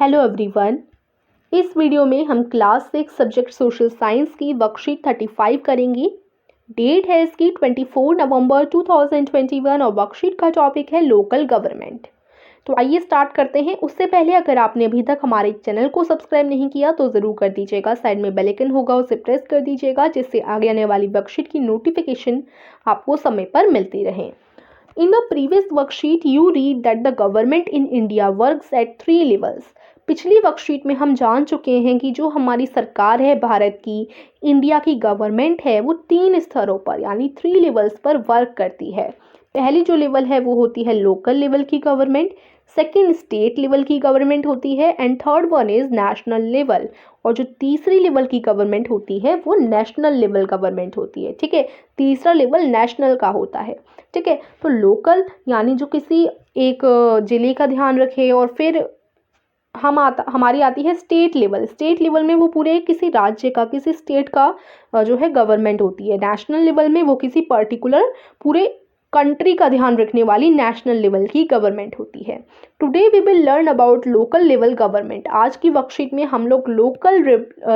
Hello everyone. इस video में हम क्लास 6 सब्जेक्ट सोशल साइंस की वर्कशीट 35 करेंगे। डेट है इसकी 24 नवंबर 2021 और वर्कशीट का टॉपिक है लोकल गवर्नमेंट। तो आइए स्टार्ट करते हैं। उससे पहले अगर आपने अभी तक हमारे चैनल को सब्सक्राइब नहीं किया तो ज़रूर कर दीजिएगा। साइड में बेल आइकन होगा, उसे प्रेस कर दीजिएगा जिससे आगे आने वाली वर्कशीट की नोटिफिकेशन आपको समय पर मिलती रहे। In the previous worksheet, you read that the government in India works at 3 levels. पिछली वर्कशीट में हम जान चुके हैं कि जो हमारी सरकार है भारत की, इंडिया की गवर्नमेंट है, वो 3 स्तरों पर यानी 3 लेवल्स पर वर्क करती है। पहली जो लेवल है वो होती है लोकल लेवल की गवर्नमेंट, सेकंड स्टेट लेवल की गवर्नमेंट होती है and third one is national level. और जो तीसरी लेवल की गवर्नमेंट होती है वो नेशनल लेवल गवर्नमेंट होती है। ठीक है, तीसरा लेवल नेशनल का होता है। ठीक है, तो लोकल यानी जो किसी एक जिले का ध्यान रखे, और फिर हमारी आती है स्टेट लेवल। स्टेट लेवल में वो पूरे किसी राज्य का, किसी स्टेट का जो है गवर्नमेंट होती है। नेशनल लेवल में वो किसी पर्टिकुलर पूरे कंट्री का ध्यान रखने वाली नेशनल लेवल की गवर्नमेंट होती है। Today we will learn about local level government. आज की वर्कशीट में हम लोग लोकल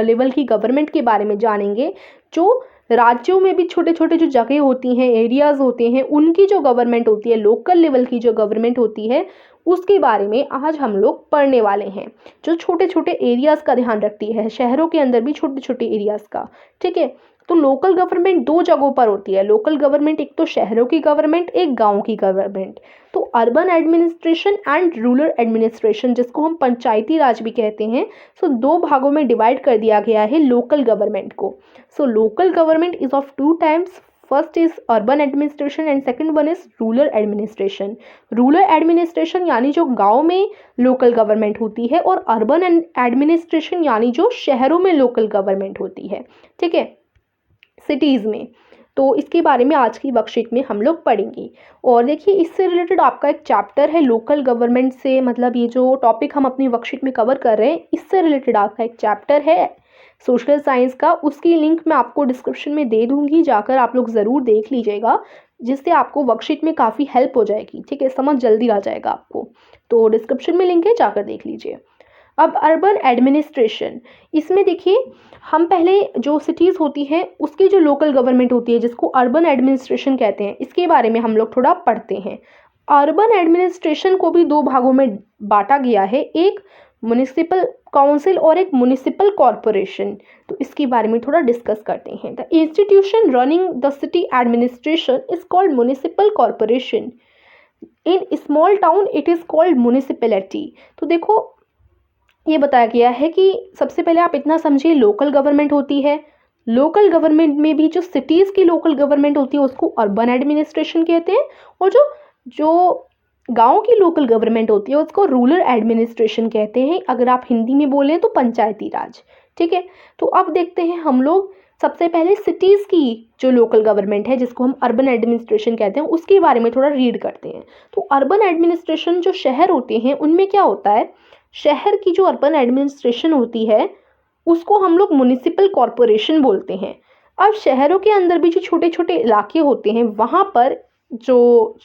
लेवल की गवर्नमेंट के बारे में जानेंगे। जो राज्यों में भी छोटे छोटे जो जगह होती हैं, एरियाज होते हैं, उनकी जो गवर्नमेंट होती है, लोकल लेवल की जो गवर्नमेंट होती है, उसके बारे में आज हम लोग पढ़ने वाले हैं। जो छोटे छोटे एरियाज का ध्यान रखती है, शहरों के अंदर भी छोटे छोटे एरियाज का। ठीक है, तो लोकल गवर्नमेंट 2 जगहों पर होती है। लोकल गवर्नमेंट एक तो शहरों की गवर्नमेंट, एक गांव की गवर्नमेंट। तो urban administration and rural administration, जिसको हम पंचायती राज भी कहते हैं, सो 2 भागों में डिवाइड कर दिया गया है लोकल गवर्नमेंट को। So local government is of 2 types. First is urban administration and second one is rural administration. Rural administration यानी जो गांव में लोकल गवर्नमेंट होती है, और अर्बन एडमिनिस्ट्रेशन यानी जो शहरों में लोकल गवर्नमेंट होती है। ठीक है, सिटीज़ में। तो इसके बारे में आज की वर्कशीट में हम लोग पढ़ेंगे। और देखिए, इससे रिलेटेड आपका एक चैप्टर है लोकल गवर्नमेंट से, मतलब ये जो टॉपिक हम अपनी वर्कशीट में कवर कर रहे हैं, इससे रिलेटेड आपका एक चैप्टर है सोशल साइंस का। उसकी लिंक मैं आपको डिस्क्रिप्शन में दे दूंगी, जाकर आप लोग ज़रूर देख लीजिएगा, जिससे आपको वर्कशीट में काफ़ी हेल्प हो जाएगी। ठीक है, समझ जल्दी आ जाएगा आपको। तो डिस्क्रिप्शन में लिंक है, जाकर देख लीजिए। अब अर्बन एडमिनिस्ट्रेशन, इसमें देखिए हम पहले जो सिटीज़ होती हैं उसकी जो लोकल गवर्नमेंट होती है, जिसको अर्बन एडमिनिस्ट्रेशन कहते हैं, इसके बारे में हम लोग थोड़ा पढ़ते हैं। अर्बन एडमिनिस्ट्रेशन को भी 2 भागों में बांटा गया है, एक म्युनिसिपल काउंसिल और एक म्युनिसिपल कॉरपोरेशन। तो इसके बारे में थोड़ा डिस्कस करते हैं। The institution running the city administration is called municipal corporation. In small town it is called municipality. तो देखो, ये बताया गया है कि सबसे पहले आप इतना समझिए, लोकल गवर्नमेंट होती है। लोकल गवर्नमेंट में भी जो सिटीज़ की लोकल गवर्नमेंट होती है उसको अर्बन एडमिनिस्ट्रेशन कहते हैं, और जो जो गांव की लोकल गवर्नमेंट होती है उसको रूरल एडमिनिस्ट्रेशन कहते हैं। अगर आप हिंदी में बोलें तो पंचायती राज। ठीक है, तो अब देखते हैं हम लोग सबसे पहले सिटीज़ की जो लोकल गवर्नमेंट है, जिसको हम अर्बन एडमिनिस्ट्रेशन कहते हैं, उसके बारे में थोड़ा रीड करते हैं। तो अर्बन एडमिनिस्ट्रेशन जो शहर होते हैं उनमें क्या होता है, शहर की जो अर्बन एडमिनिस्ट्रेशन होती है उसको हम लोग म्युनिसिपल कॉरपोरेशन बोलते हैं। अब शहरों के अंदर भी जो छोटे छोटे इलाके होते हैं, वहाँ पर जो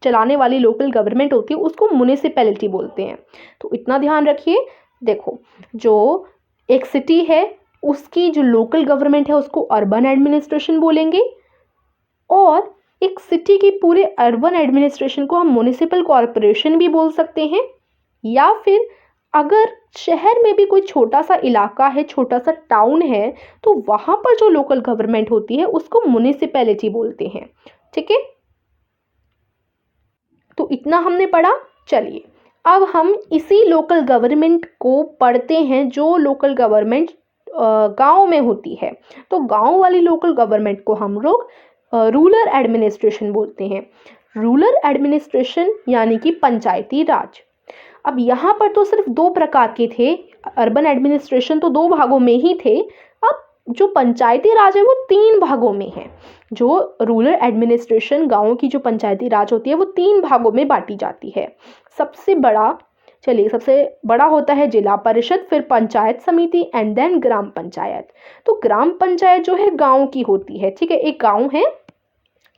चलाने वाली लोकल गवर्नमेंट होती है उसको म्युनिसिपैलिटी बोलते हैं। तो इतना ध्यान रखिए। देखो, जो एक सिटी है उसकी जो लोकल गवर्नमेंट है उसको अर्बन एडमिनिस्ट्रेशन बोलेंगे, और एक सिटी की पूरे अर्बन एडमिनिस्ट्रेशन को हम म्युनिसिपल कॉरपोरेशन भी बोल सकते हैं। या फिर अगर शहर में भी कोई छोटा सा इलाका है, छोटा सा टाउन है, तो वहाँ पर जो लोकल गवर्नमेंट होती है उसको म्युनिसिपैलिटी बोलते हैं। ठीक है, तो इतना हमने पढ़ा। चलिए, अब हम इसी लोकल गवर्नमेंट को पढ़ते हैं जो लोकल गवर्नमेंट गांव में होती है। तो गांव वाली लोकल गवर्नमेंट को हम लोग रूरल एडमिनिस्ट्रेशन बोलते हैं। रूरल एडमिनिस्ट्रेशन यानी कि पंचायती राज। अब यहाँ पर तो सिर्फ 2 प्रकार के थे। अर्बन एडमिनिस्ट्रेशन तो 2 भागों में ही थे। अब जो पंचायती राज है वो 3 भागों में है। जो रूरल एडमिनिस्ट्रेशन, गाँव की जो पंचायती राज होती है, वो 3 भागों में बांटी जाती है। सबसे बड़ा होता है जिला परिषद, फिर पंचायत समिति एंड देन ग्राम पंचायत। तो ग्राम पंचायत जो है गाँव की होती है। ठीक है, एक गाँव है,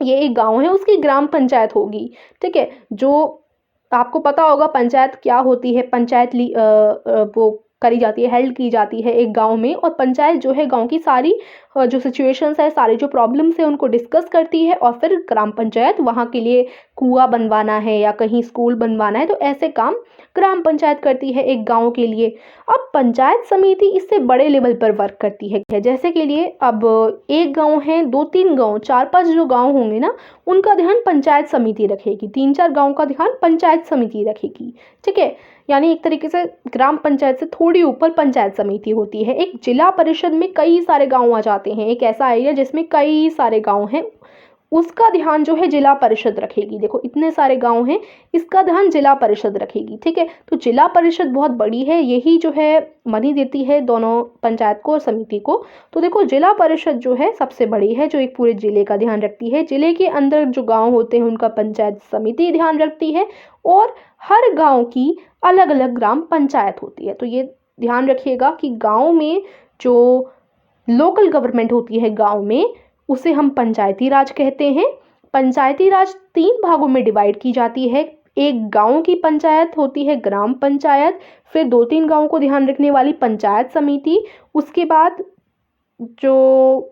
ये एक गाँव है, उसकी ग्राम पंचायत होगी। ठीक है, जो आपको पता होगा पंचायत क्या होती है। पंचायत वो करी जाती है, हेल्ड की जाती है एक गांव में, और पंचायत जो है गांव की सारी जो सिचुएशंस है, सारी जो प्रॉब्लम्स है उनको डिस्कस करती है, और फिर ग्राम पंचायत वहाँ के लिए कुआं बनवाना है या कहीं स्कूल बनवाना है तो ऐसे काम ग्राम पंचायत करती है एक गांव के लिए। अब पंचायत समिति इससे बड़े लेवल पर वर्क करती है। जैसे के लिए अब एक गांव है, 2-3 गांव, 4-5 जो गांव होंगे ना, उनका ध्यान पंचायत समिति रखेगी, 3-4 गांव का ध्यान पंचायत समिति रखेगी। ठीक है, यानी एक तरीके से ग्राम पंचायत से थोड़ी ऊपर पंचायत समिति होती है। एक जिला परिषद में कई सारे गांव आ जाते हैं, एक ऐसा एरिया जिसमें कई सारे गांव हैं, उसका ध्यान जो है जिला परिषद रखेगी। देखो इतने सारे गांव हैं, इसका ध्यान जिला परिषद रखेगी। ठीक है, तो जिला परिषद बहुत बड़ी है, यही जो है मनी देती है दोनों पंचायत को और समिति को। तो देखो जिला परिषद जो है सबसे बड़ी है, जो एक पूरे जिले का ध्यान रखती है। जिले के अंदर जो गांव होते हैं उनका पंचायत समिति ध्यान रखती है, और हर गांव की अलग अलग ग्राम पंचायत होती है। तो ये ध्यान रखिएगा कि गांव में जो लोकल गवर्नमेंट होती है गांव में, उसे हम पंचायती राज कहते हैं। पंचायती राज 3 भागों में डिवाइड की जाती है। एक गांव की पंचायत होती है ग्राम पंचायत, फिर 2-3 गांव को ध्यान रखने वाली पंचायत समिति, उसके बाद जो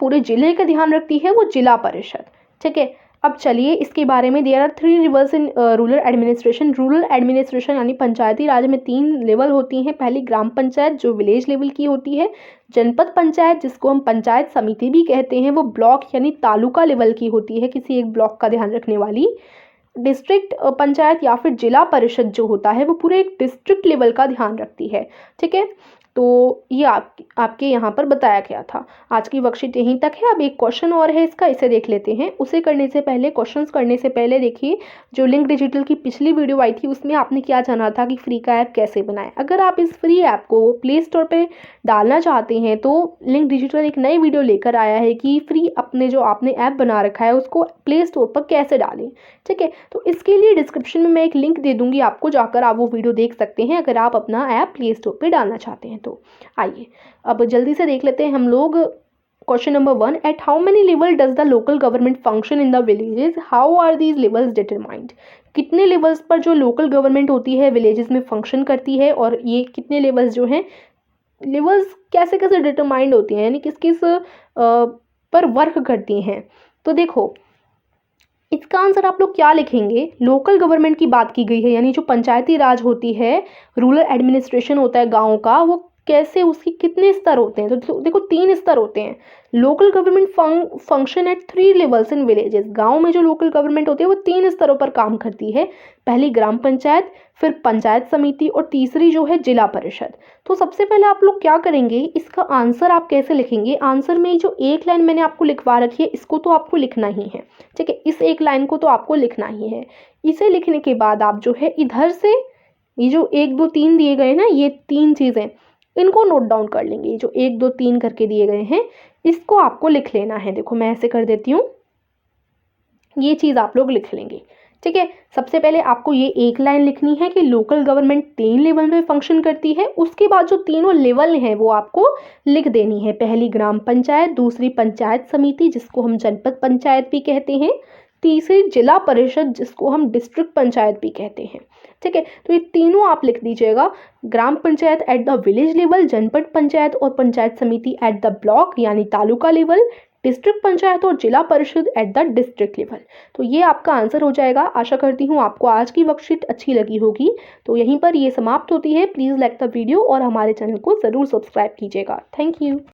पूरे जिले का ध्यान रखती है वो जिला परिषद। ठीक है, अब चलिए इसके बारे में। There are 3 levels in rural administration. Rural administration यानी पंचायती राज में 3 लेवल होती हैं। पहली ग्राम पंचायत जो विलेज लेवल की होती है, जनपद पंचायत जिसको हम पंचायत समिति भी कहते हैं, वो ब्लॉक यानी तालुका लेवल की होती है, किसी एक ब्लॉक का ध्यान रखने वाली। डिस्ट्रिक्ट पंचायत या फिर जिला परिषद जो होता है वो पूरे एक डिस्ट्रिक्ट लेवल का ध्यान रखती है। ठीक है, तो ये आपके यहाँ पर बताया गया था। आज की वर्कशीट यहीं तक है। अब एक क्वेश्चन और है इसका, इसे देख लेते हैं। उसे करने से पहले, क्वेश्चंस करने से पहले देखिए, जो लिंक डिजिटल की पिछली वीडियो आई थी उसमें आपने क्या जाना था कि फ्री का ऐप कैसे बनाएं। अगर आप इस फ्री ऐप को प्ले स्टोर पे डालना चाहते हैं तो लिंक डिजिटल एक नई वीडियो लेकर आया है कि फ्री अपने जो आपने ऐप बना रखा है उसको प्ले स्टोर पर कैसे डालें। ठीक है, तो इसके लिए डिस्क्रिप्शन में मैं एक लिंक दे दूंगी आपको, जाकर आप वो वीडियो देख सकते हैं अगर आप अपना ऐप प्ले स्टोर पर डालना चाहते हैं तो। आइए अब जल्दी से देख लेते हैं हम लोग question number 1। At how many level does the local government function in the villages, how are these levels determined. कितने लेवल्स पर जो लोकल गवर्नमेंट होती है विलेजेस में फंक्शन करती है, और ये कितने लेवल्स जो हैं, लेवल्स कैसे कैसे डिटरमाइंड होती हैं, यानी किस किस पर वर्क करती हैं। तो देखो इसका आंसर आप लोग क्या लिखेंगे। लोकल गवर्नमेंट की बात की गई है, यानी जो पंचायती राज होती है, रूरल एडमिनिस्ट्रेशन होता है गांव का, वो कैसे, उसके कितने स्तर होते हैं। तो देखो 3 स्तर होते हैं। Local government function at 3 levels in villages. गांव में जो लोकल गवर्नमेंट होती है वो 3 स्तरों पर काम करती है। पहली ग्राम पंचायत, फिर पंचायत समिति, और तीसरी जो है जिला परिषद। तो सबसे पहले आप लोग क्या करेंगे, इसका आंसर आप कैसे लिखेंगे। आंसर में जो एक लाइन मैंने आपको लिखवा रखी है इसको तो आपको लिखना ही है। ठीक है, इस एक लाइन को तो आपको लिखना ही है। इसे लिखने के बाद आप जो है इधर से ये जो 1 2 3 दिए गए ना, ये 3 चीज़ें, इनको नोट डाउन कर लेंगे। ये जो 1 2 3 करके दिए गए हैं इसको आपको लिख लेना है। देखो मैं ऐसे कर देती हूँ, ये चीज़ आप लोग लिख लेंगे। ठीक है, सबसे पहले आपको ये एक लाइन लिखनी है कि लोकल गवर्नमेंट 3 लेवल में फंक्शन करती है। उसके बाद जो तीनों लेवल हैं वो आपको लिख देनी है। पहली ग्राम पंचायत, दूसरी पंचायत समिति जिसको हम जनपद पंचायत भी कहते हैं, तीसरी जिला परिषद जिसको हम डिस्ट्रिक्ट पंचायत भी कहते हैं। ठीक है, तो ये तीनों आप लिख दीजिएगा। Gram panchayat at the village level, janpad panchayat और पंचायत समिति एट द ब्लॉक यानी तालुका लेवल, डिस्ट्रिक्ट पंचायत और जिला परिषद एट द डिस्ट्रिक्ट लेवल। तो ये आपका आंसर हो जाएगा। आशा करती हूँ आपको आज की वर्कशीट अच्छी लगी होगी। तो यहीं पर ये समाप्त होती है। प्लीज़ लाइक द वीडियो और हमारे चैनल को ज़रूर सब्सक्राइब कीजिएगा। Thank you.